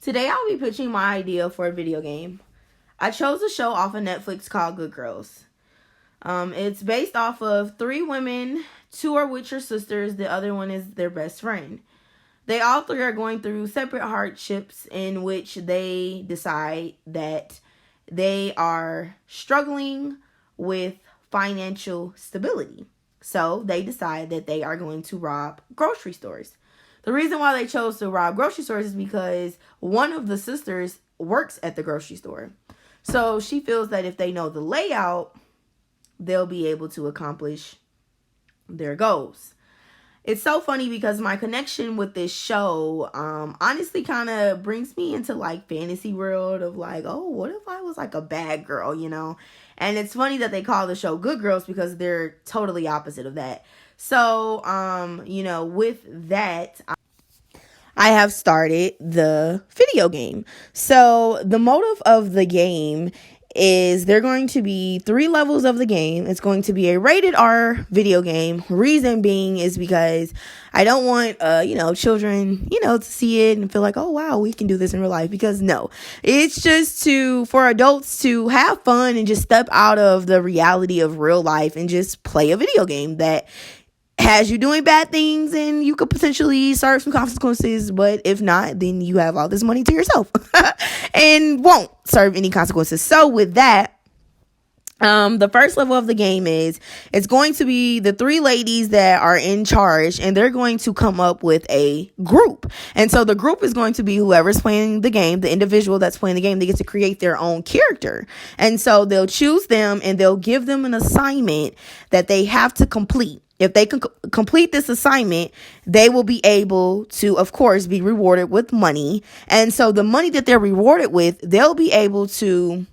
Today I'll be pitching my idea for a video game. I chose a show off of Netflix called Good Girls. It's based off of 3 women, 2 are Witcher sisters, the other one is their best friend. They all 3 are going through separate hardships in which they decide that they are struggling with financial stability. So they decide that they are going to rob grocery stores. The reason why they chose to rob grocery stores is because one of the sisters works at the grocery store. So she feels that if they know the layout, they'll be able to accomplish their goals. It's so funny because my connection with this show honestly kind of brings me into like fantasy world of like, oh, what if I was like a bad girl, you know? And it's funny that they call the show Good Girls because they're totally opposite of that. So, with that, I have started the video game. So the motive of the game is there going to be 3 levels of the game. It's going to be a rated R video game. Reason being is because I don't want, children, to see it and feel like, oh, wow, we can do this in real life. Because no, it's just for adults to have fun and just step out of the reality of real life and just play a video game that has you doing bad things and you could potentially serve some consequences, but if not, then you have all this money to yourself and won't serve any consequences. So with that, the first level of the game it's going to be the 3 ladies that are in charge, and they're going to come up with a group. And so the group is going to be whoever's playing the game, the individual that's playing the game, they get to create their own character. And so they'll choose them and they'll give them an assignment that they have to complete. If they can complete this assignment, they will be able to, of course, be rewarded with money. And so the money that they're rewarded with, they'll be able to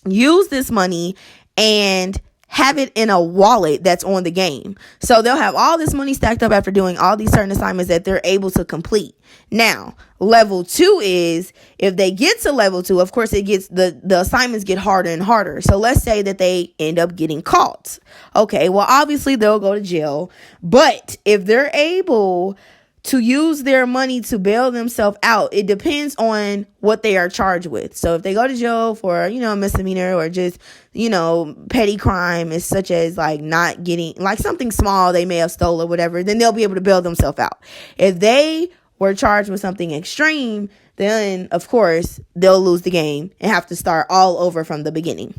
use this money and have it in a wallet that's on the game. So they'll have all this money stacked up after doing all these certain assignments that they're able to complete. Now, level 2 is if they get to level 2, of course, it gets the assignments get harder and harder. So let's say that they end up getting caught. Okay, well, obviously they'll go to jail. But if they're able to use their money to bail themselves out, it depends on what they are charged with. So if they go to jail for, a misdemeanor or just, petty crime is such as like not getting like something small they may have stolen or whatever, then they'll be able to bail themselves out. If they were charged with something extreme, then of course they'll lose the game and have to start all over from the beginning.